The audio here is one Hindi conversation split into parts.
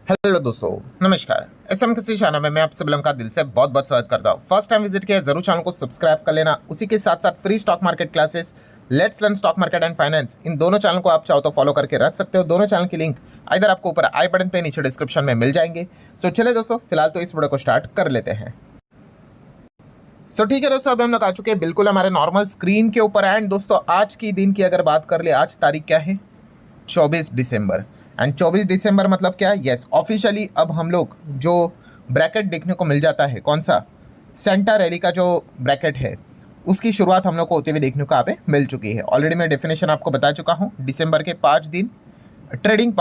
हेलो दोस्तों, नमस्कार। एसएम कृषि चैनल में मैं आप सभी लोगों का दिल से बहुत बहुत स्वागत करता हूँ। फर्स्ट टाइम विजिट किया जरूर चैनल को सब्सक्राइब कर लेना। उसी के साथ साथ free stock market classes, let's learn stock market and finance, इन दोनों चैनल को आप चाहो तो फॉलो करके रख सकते हो। दोनों चैनल की लिंक इधर आपको ऊपर आई बटन पे नीचे डिस्क्रिप्शन में मिल जाएंगे। सो चले दोस्तों, फिलहाल तो इस वीडियो को स्टार्ट कर लेते हैं। सो ठीक है दोस्तों, अभी हम लोग आ चुके हैं बिल्कुल हमारे नॉर्मल स्क्रीन के ऊपर। एंड दोस्तों आज की दिन की अगर बात कर ले, आज तारीख क्या है? 24 दिसंबर। एंड 24 दिसंबर मतलब क्या है? यस, ऑफिशियली अब हम लोग जो ब्रैकेट देखने को मिल जाता है, कौन सा? सेंटा रैली का जो ब्रैकेट है, उसकी शुरुआत हम लोग को होते हुए देखने को यहाँ पे मिल चुकी है। ऑलरेडी मैं डेफिनेशन आपको बता चुका हूँ। दिसंबर के 5 दिन, ट्रेडिंग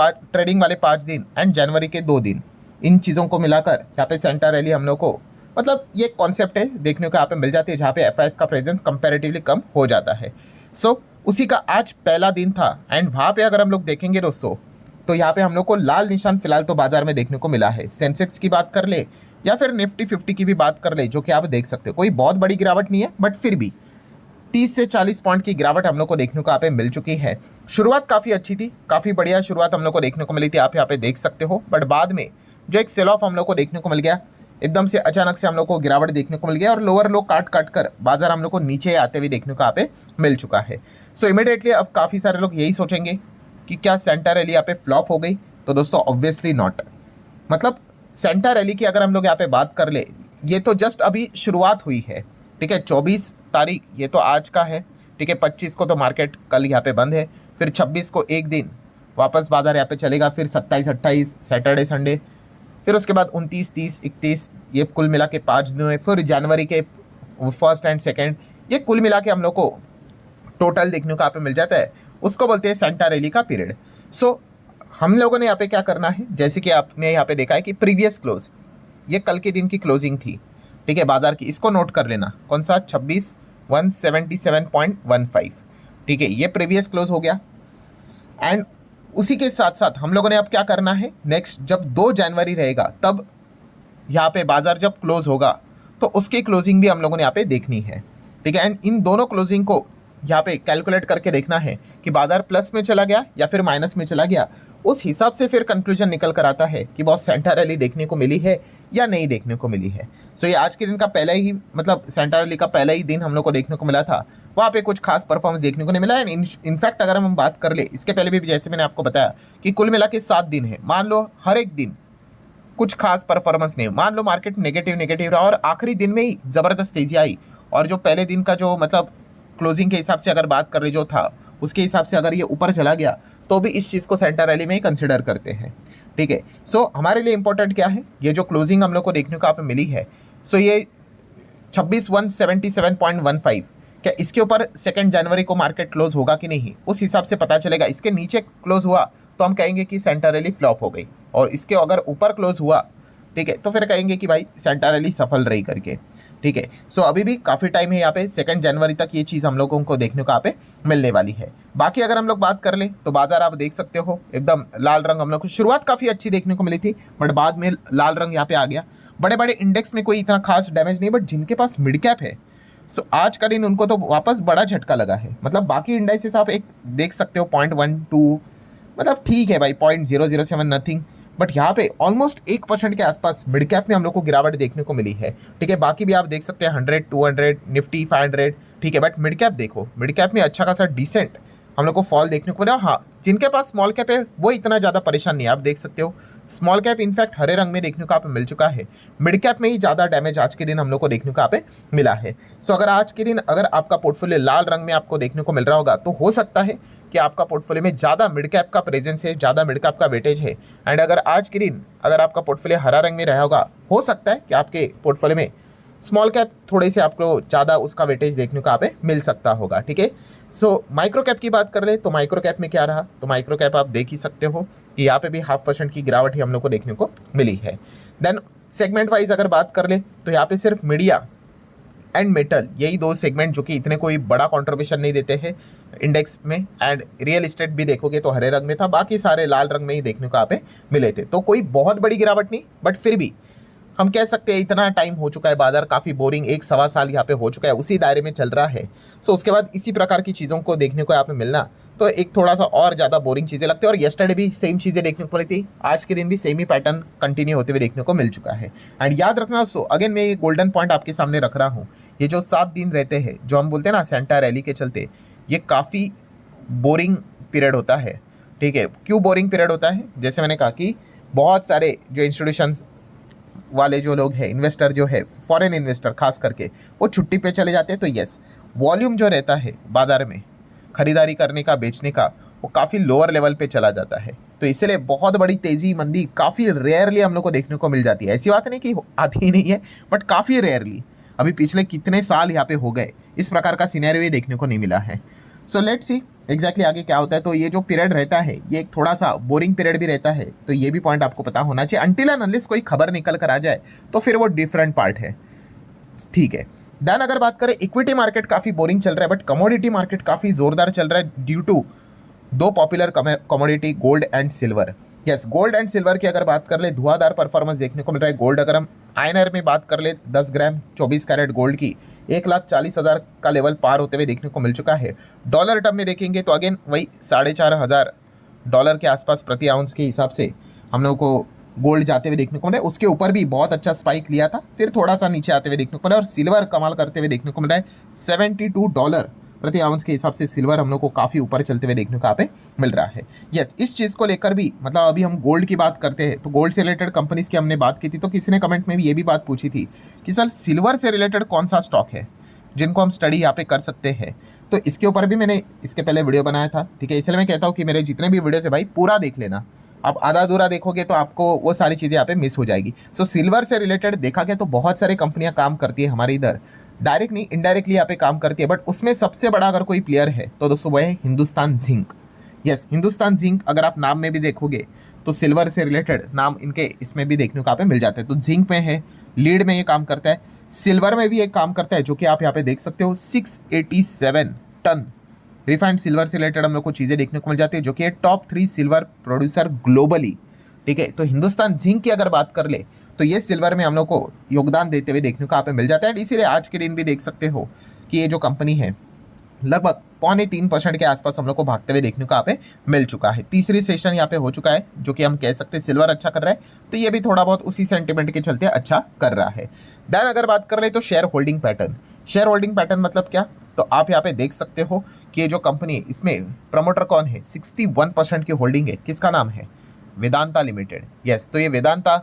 वाले 5 दिन एंड जनवरी के 2 दिन, इन चीज़ों को मिलाकर यहाँ पे सेंटा रैली हम लोग को, मतलब ये कॉन्सेप्ट है, देखने को यहाँ पे मिल जाती है, जहाँ पे एफआईएस का प्रेजेंस कंपैरेटिवली कम हो जाता है। सो उसी का आज पहला दिन था। एंड वहाँ पे अगर हम लोग देखेंगे दोस्तों, तो यहाँ पे हम लोग को लाल निशान फिलहाल तो बाजार में देखने को मिला है। सेंसेक्स की बात कर ले या फिर निफ्टी 50 की भी बात कर ले, जो कि आप देख सकते हो कोई बहुत बड़ी गिरावट नहीं है, बट फिर भी 30 से 40 पॉइंट की गिरावट हम लोग को देखने को यहाँ पे मिल चुकी है। शुरुआत काफ़ी अच्छी थी, काफ़ी बढ़िया शुरुआत हम लोग को देखने को मिली थी, आप यहाँ पे देख सकते हो। बट बाद में जो एक सेल ऑफ हम लोग को देखने को मिल गया, एकदम से अचानक से हम लोग को गिरावट देखने को मिल गया और लोअर लो काट काट कर बाजार हम लोग को नीचे आते हुए देखने को यहाँ पे मिल चुका है। सो इमीडिएटली अब काफ़ी सारे लोग यही सोचेंगे कि क्या सेंटा रैली यहाँ पे फ्लॉप हो गई? तो दोस्तों ऑब्वियसली नॉट। मतलब सेंटा रैली की अगर हम लोग यहाँ पे बात कर ले, ये तो जस्ट अभी शुरुआत हुई है। ठीक है, 24 तारीख ये तो आज का है। ठीक है, 25 को तो मार्केट कल यहाँ पे बंद है, फिर 26 को एक दिन वापस बाजार यहाँ पे चलेगा, फिर 27 28 सैटरडे संडे, फिर उसके बाद 29 30 31, ये कुल मिला के 5 दिन हुए। फिर जनवरी के फर्स्ट एंड सेकेंड, ये कुल मिला के हम लोग को टोटल देखने को यहाँ पे मिल जाता है, उसको बोलते हैं सेंटा रैली का पीरियड। सो हम लोगों ने यहाँ पे क्या करना है, जैसे कि आपने यहाँ पे देखा है कि प्रीवियस क्लोज, ये कल के दिन की क्लोजिंग थी, ठीक है, बाजार की, इसको नोट कर लेना। कौन सा? 26,177.15। ठीक है, ये प्रीवियस क्लोज हो गया। एंड उसी के साथ साथ हम लोगों ने अब क्या करना है, नेक्स्ट जब 2 जनवरी रहेगा, तब यहाँ पे बाजार जब क्लोज होगा तो उसकी क्लोजिंग भी हम लोगों ने यहाँ पे देखनी है। ठीक है, एंड इन दोनों क्लोजिंग को यहाँ पे कैलकुलेट करके देखना है कि बाजार प्लस में चला गया या फिर माइनस में चला गया। उस हिसाब से फिर कंक्लूजन निकल कर आता है कि बहुत सेंटा रैली देखने को मिली है या नहीं देखने को मिली है। सो ये आज के दिन का पहला ही, मतलब सेंटा रैली का पहला ही दिन हम लोग को देखने को मिला था। वहाँ पे कुछ खास परफॉर्मेंस देखने को नहीं मिला। एंड इनफैक्ट अगर हम बात कर ले, इसके पहले भी जैसे मैंने आपको बताया कि कुल मिला के 7 दिन है, मान लो हर एक दिन कुछ खास परफॉर्मेंस नहीं, मान लो मार्केट नेगेटिव रहा और आखिरी दिन में ही जबरदस्त तेजी आई, और जो पहले दिन का जो मतलब क्लोजिंग के हिसाब से अगर बात कर रहे जो था, उसके हिसाब से अगर ये ऊपर चला गया तो भी इस चीज़ को सेंटा रैली में ही कंसिडर करते हैं। ठीक है, सो हमारे लिए इंपॉर्टेंट क्या है, ये जो क्लोजिंग हम लोग को देखने को आप मिली है, सो ये 26,177.15, क्या इसके ऊपर 2 जनवरी को मार्केट क्लोज होगा कि नहीं, उस हिसाब से पता चलेगा। इसके नीचे क्लोज हुआ तो हम कहेंगे कि सेंटा रैली फ्लॉप हो गई, और इसके अगर ऊपर क्लोज हुआ, ठीक है, तो फिर कहेंगे कि भाई सेंटा रैली सफल रही करके। ठीक है, सो अभी भी काफ़ी टाइम है यहाँ पे, 2 जनवरी तक ये चीज़ हम लोगों को देखने को यहाँ पे मिलने वाली है। बाकी अगर हम लोग बात कर लें तो बाजार आप देख सकते हो एकदम लाल रंग, हम लोग को शुरुआत काफ़ी अच्छी देखने को मिली थी, बट बाद में लाल रंग यहाँ पे आ गया। बड़े बड़े इंडेक्स में कोई इतना खास डैमेज नहीं, बट जिनके पास मिड कैप है, सो आज का दिन उनको तो वापस बड़ा झटका लगा है। मतलब बाकी इंडाइसेस आप एक देख सकते हो 0.12, मतलब ठीक है भाई, 0.007 नथिंग, बट यहाँ पे ऑलमोस्ट 1% के आसपास मिड कैप में हम लोग को गिरावट देखने को मिली है। ठीक है, बाकी भी आप देख सकते हैं 100 200 निफ्टी 500, ठीक है, बट मिड कैप देखो, मिड कैप में अच्छा खासा डिसेंट हम लोग को फॉल देखने को मिला। हाँ, जिनके पास स्मॉल कैप है वो इतना ज़्यादा परेशान नहीं है, आप देख सकते हो स्मॉल कैप इनफैक्ट हरे रंग में देखने को आप मिल चुका है। मिड कैप में ही ज़्यादा डैमेज आज के दिन हम लोग को देखने को यहाँ पे मिला है। सो अगर आज के दिन अगर आपका पोर्टफोलियो लाल रंग में आपको देखने को मिल रहा होगा, तो हो सकता है कि आपका पोर्टफोलियो में ज़्यादा मिड कैप का प्रेजेंस है, ज़्यादा मिड कैप का वेटेज है। एंड अगर आज के दिन अगर आपका पोर्टफोलियो हरा रंग में रहा होगा, हो सकता है कि आपके पोर्टफोलियो में स्मॉल कैप थोड़े से आपको ज़्यादा उसका वेटेज देखने को यहाँ पे मिल सकता होगा। ठीक है, सो माइक्रो कैप की बात कर ले तो माइक्रो कैप में क्या रहा, तो माइक्रो कैप आप देख ही सकते हो कि यहाँ पे भी 0.5% की गिरावट ही हम लोग को देखने को मिली है। देन सेगमेंट वाइज अगर बात कर ले तो यहाँ पे सिर्फ मीडिया एंड मेटल, यही 2 सेगमेंट जो कि इतने कोई बड़ा कॉन्ट्रीब्यूशन नहीं देते हैं इंडेक्स में। एंड रियल एस्टेट भी देखोगे तो हरे रंग में था, बाकी सारे लाल रंग में ही देखने को यहाँ पे मिले थे। तो कोई बहुत बड़ी गिरावट नहीं, बट फिर भी हम कह सकते हैं इतना टाइम हो चुका है, बाजार काफ़ी बोरिंग 1 सवा साल यहाँ पे हो चुका है, उसी दायरे में चल रहा है। सो उसके बाद इसी प्रकार की चीज़ों को देखने को यहाँ पे मिलना तो एक थोड़ा सा और ज़्यादा बोरिंग चीज़ें लगती है। और येस्टरडे भी सेम चीज़ें देखने को मिली थी, आज के दिन भी सेम ही पैटर्न कंटिन्यू होते हुए देखने को मिल चुका है। एंड याद रखना दोस्तों, अगेन मैं ये गोल्डन पॉइंट आपके सामने रख रहा हूँ, ये जो 7 दिन रहते हैं जो हम बोलते हैं ना सेंटा रैली के चलते, ये काफ़ी बोरिंग पीरियड होता है। ठीक है, क्यों बोरिंग पीरियड होता है? जैसे मैंने कहा कि बहुत सारे जो इंस्टीट्यूशंस वाले जो लोग हैं, इन्वेस्टर जो है, फॉरेन इन्वेस्टर खास करके, वो छुट्टी पे चले जाते हैं। तो यस, वॉल्यूम जो रहता है बाजार में खरीदारी करने का, बेचने का, वो काफ़ी लोअर लेवल पे चला जाता है। तो इसलिए बहुत बड़ी तेज़ी मंदी काफ़ी रेयरली हम लोग को देखने को मिल जाती है। ऐसी बात नहीं कि आती ही नहीं है, बट काफ़ी रेयरली। अभी पिछले कितने साल यहाँ पे हो गए इस प्रकार का सिनेरियो ये देखने को नहीं मिला है। सो लेट्स सी एग्जैक्टली आगे क्या होता है। तो ये जो पीरियड रहता है ये एक थोड़ा सा बोरिंग पीरियड भी रहता है, तो ये भी पॉइंट आपको पता होना चाहिए। अनटिल एंड अनलेस कोई खबर निकल कर आ जाए तो फिर वो डिफरेंट पार्ट है। ठीक है, देन अगर बात करें, इक्विटी मार्केट काफ़ी बोरिंग चल रहा है, बट कमोडिटी मार्केट काफ़ी जोरदार चल रहा है due to 2 popular commodity, gold and silver. Yes, gold and silver की अगर बात कर ले, धुआंधार परफॉर्मेंस देखने को मिल रहा है। गोल्ड अगर हम आईएनआर में बात कर ले, 10 ग्राम 24 कैरेट गोल्ड की 1,40,000 का लेवल पार होते हुए देखने को मिल चुका है। डॉलर टर्म में देखेंगे तो अगेन वही $4,500 के आसपास प्रति आउंस के हिसाब से हम लोग को गोल्ड जाते हुए देखने को मिला है। उसके ऊपर भी बहुत अच्छा स्पाइक लिया था, फिर थोड़ा सा नीचे आते हुए देखने को मिला। और सिल्वर कमाल करते हुए देखने को मिला है, $72 प्रति आउंस के हिसाब से सिल्वर हम लोग को काफ़ी ऊपर चलते हुए देखने को यहाँ पे मिल रहा है। यस, इस चीज़ को लेकर भी, मतलब अभी हम गोल्ड की बात करते हैं तो गोल्ड से रिलेटेड कंपनीज की हमने बात की थी, तो किसी ने कमेंट में भी ये भी बात पूछी थी कि सर सिल्वर से रिलेटेड कौन सा स्टॉक है जिनको हम स्टडी यहाँ पे कर सकते हैं। तो इसके ऊपर भी मैंने इसके पहले वीडियो बनाया था। ठीक है, इसलिए मैं कहता हूँ कि मेरे जितने भी वीडियोस है भाई पूरा देख लेना। आप आधा अधूरा देखोगे तो आपको वो सारी चीज़ें यहाँ पे मिस हो जाएगी। सो सिल्वर से रिलेटेड देखा गया तो बहुत सारे कंपनियां काम करती है हमारे इधर, डायरेक्ट नहीं इनडायरेक्टली यहाँ पे काम करती है, बट उसमें सबसे बड़ा अगर कोई प्लेयर है तो दोस्तों वो है Hindustan zinc. Yes, Hindustan zinc अगर आप नाम में भी देखोगे तो सिल्वर से रिलेटेड नाम इनके इसमें भी देखने को यहाँ पे मिल जाता है। तो जिंक में है, लीड में ये काम करता है, सिल्वर में भी एक काम करता है, जो कि आप यहाँ पे देख सकते हो 687 टन रिफाइंड सिल्वर से रिलेटेड हम लोग को चीज़ें देखने को मिल जाती है, जो कि है टॉप 3 सिल्वर प्रोड्यूसर ग्लोबली। ठीक है, तो हिंदुस्तान जिंक की अगर बात कर ले तो ये सिल्वर में हम लोग को योगदान देते हुए देखने को यहाँ पे मिल जाता है। इसीलिए आज के दिन भी देख सकते हो कि ये जो कंपनी है लगभग 2.25% के आसपास हम लोग को भागते हुए देखने को यहाँ पे मिल चुका है। तीसरी सेशन यहाँ पे हो चुका है, जो कि हम कह सकते हैं सिल्वर अच्छा कर रहा है, तो ये भी थोड़ा बहुत उसी सेंटिमेंट के चलते अच्छा कर रहा है। देन अगर बात कर ले तो share holding pattern. Share holding pattern मतलब क्या? तो आप यहाँ पे देख सकते हो कि ये जो कंपनी, इसमें प्रमोटर कौन है, 61% की होल्डिंग है। किसका नाम है? वेदांता लिमिटेड। यस, तो ये वेदांता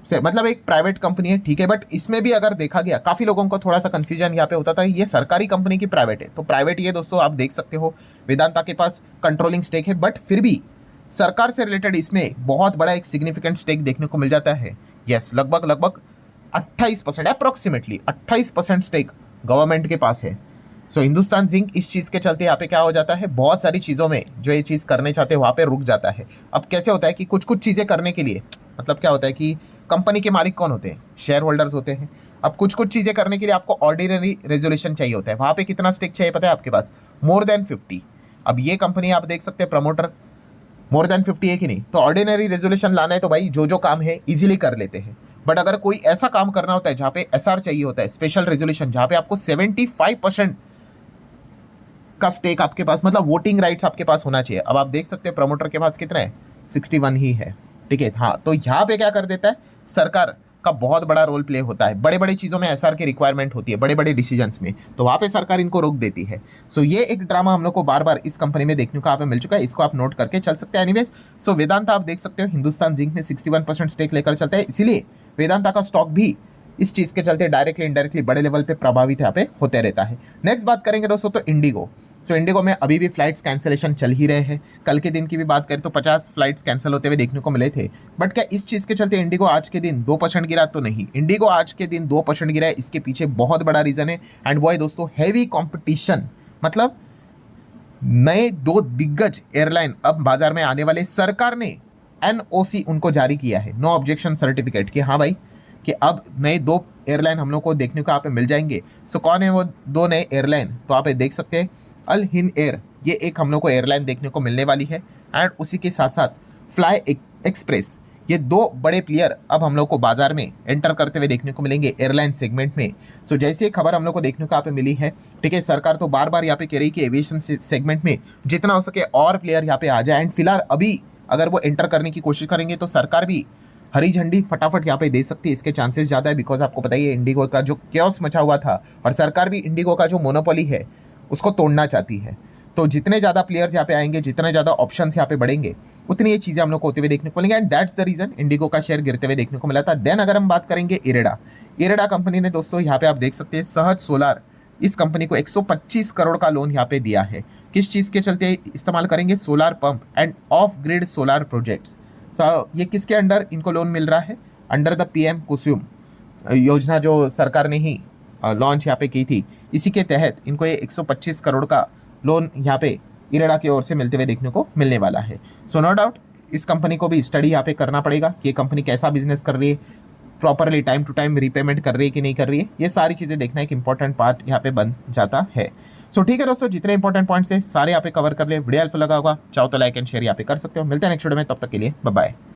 से मतलब एक प्राइवेट कंपनी है। ठीक है, बट इसमें भी अगर देखा गया, काफ़ी लोगों को थोड़ा सा कंफ्यूजन यहाँ पे होता था ये सरकारी कंपनी की प्राइवेट है। तो प्राइवेट ये दोस्तों आप देख सकते हो वेदांता के पास कंट्रोलिंग स्टेक है, बट फिर भी सरकार से रिलेटेड इसमें बहुत बड़ा एक सिग्निफिकेंट स्टेक देखने को मिल जाता है। यस, लगभग 28%, अप्रोक्सीमेटली 28% स्टेक गवर्नमेंट के पास है। सो हिंदुस्तान जिंक इस चीज़ के चलते यहाँ पे क्या हो जाता है, बहुत सारी चीज़ों में जो ये चीज़ करने चाहते हैं वहाँ पे रुक जाता है। अब कैसे होता है कि कुछ चीज़ें करने के लिए, मतलब क्या होता है कि कंपनी के मालिक कौन होते हैं? शेयर होल्डर्स होते हैं। अब कुछ चीज़ें करने के लिए आपको ऑर्डिनरी रेजोल्यूशन चाहिए होता है। वहाँ पे कितना स्टेक चाहिए पता है आपके पास? More than 50। अब ये कंपनी आप देख सकते हैं प्रमोटर मोर देन 50 है कि नहीं, तो ऑर्डिनरी रेजोल्यूशन लाना है तो भाई जो काम है इजीली कर लेते हैं। बट अगर कोई ऐसा काम करना होता है जहाँ पे एसआर चाहिए होता है, स्पेशल रेजोल्यूशन, जहाँ पे आपको 75% का स्टेक आपके पास, मतलब वोटिंग राइट्स आपके पास होना चाहिए। अब आप देख सकते हैं प्रमोटर के पास कितना है, 61 ही है। ठीक है, हाँ, तो यहाँ पे क्या कर देता है, सरकार का बहुत बड़ा रोल प्ले होता है। बड़े बड़े चीज़ों में एसआर की रिक्वायरमेंट होती है, बड़े बड़े डिसीजंस में, तो वहाँ पे सरकार इनको रोक देती है। सो ये एक ड्रामा हम लोग को बार बार इस कंपनी में देखने को यहाँ पे मिल चुका है, इसको आप नोट करके चल सकते हैं। एनीवेज, सो वेदांता आप देख सकते हो हिंदुस्तान जिंक में 61% स्टेक लेकर चलता है, इसीलिए वेदांता का स्टॉक भी इस चीज़ के चलते डायरेक्टली इनडायरेक्टली बड़े लेवल पे प्रभावित यहाँ पे होते रहता है। नेक्स्ट बात करेंगे दोस्तों तो इंडिगो। सो इंडिगो में अभी भी फ्लाइट्स कैंसिलेशन चल ही रहे हैं। कल के दिन की भी बात करें तो 50 फ्लाइट्स कैंसिल होते हुए देखने को मिले थे। बट क्या इस चीज़ के चलते इंडिगो आज के दिन 2% गिरा? तो नहीं, इंडिगो आज के दिन 2% गिरा है, इसके पीछे बहुत बड़ा रीज़न है, एंड वो है दोस्तों हैवी कॉम्पिटिशन। मतलब नए 2 दिग्गज एयरलाइन अब बाजार में आने वाले, सरकार ने NOC उनको जारी किया है, नो ऑब्जेक्शन सर्टिफिकेट, कि हाँ भाई कि अब नए 2 एयरलाइन हम लोग को देखने को यहाँ पे मिल जाएंगे। सो कौन है वो 2 नए एयरलाइन? तो आप देख सकते हैं अल हिंद एयर, ये एक हम लोग को एयरलाइन देखने को मिलने वाली है, एंड उसी के साथ साथ फ्लाई एक्सप्रेस, ये दो बड़े प्लेयर अब हम लोग को बाजार में एंटर करते हुए देखने को मिलेंगे एयरलाइन सेगमेंट में। सो जैसे ये खबर हम लोग को देखने को यहाँ पे मिली है, ठीक है, सरकार तो बार बार यहाँ पे कह रही कि एविएशन सेगमेंट में जितना हो सके और प्लेयर यहाँ पे आ जाए। एंड फिलहाल अभी अगर वो एंटर करने की कोशिश करेंगे तो सरकार भी हरी झंडी फटाफट यहाँ पे दे सकती है, इसके चांसेस ज़्यादा है। बिकॉज आपको पता ही है इंडिगो का जो क्योस मचा हुआ था, और सरकार भी इंडिगो का जो मोनोपोली है उसको तोड़ना चाहती है। तो जितने ज़्यादा प्लेयर्स यहाँ पे आएंगे, जितने ज़्यादा ऑप्शंस यहाँ पे बढ़ेंगे, उतनी ये चीज़ें हम लोग को होते हुए देखने को मिलेंगे। And that's the reason IndiGo का शेयर गिरते हुए देखने को मिला था। देन अगर हम बात करेंगे इरेडा कंपनी ने दोस्तों यहाँ पे आप देख सकते हैं सहज सोलार, इस कंपनी को 125 करोड़ का लोन यहाँ पे दिया है। किस चीज़ के चलते इस्तेमाल करेंगे? Solar pump end of grid solar projects. ये किसके अंडर इनको लोन मिल रहा है? अंडर द PM कुसुम योजना जो सरकार ने ही लॉन्च यहाँ पे की थी, इसी के तहत इनको ये 125 करोड़ का लोन यहाँ पे इरेडा की ओर से मिलते हुए देखने को मिलने वाला है। सो नो डाउट इस कंपनी को भी स्टडी यहाँ पे करना पड़ेगा कि ये कंपनी कैसा बिजनेस कर रही है, properly time to time repayment कर रही है कि नहीं कर रही है। ये सारी चीज़ें देखना एक इंपॉर्टेंट पार्ट यहाँ पे बन जाता है। सो ठीक है दोस्तों, जितने इंपॉर्टेंट पॉइंट्स थे सारे यहाँ पे कवर कर ले। वीडियो हेल्पफुल लगा होगा, चाहो तो लाइक एंड शेयर यहाँ पे कर सकते हो। मिलते हैं नेक्स्ट वीडियो में, तब तक के लिए बाय बाय।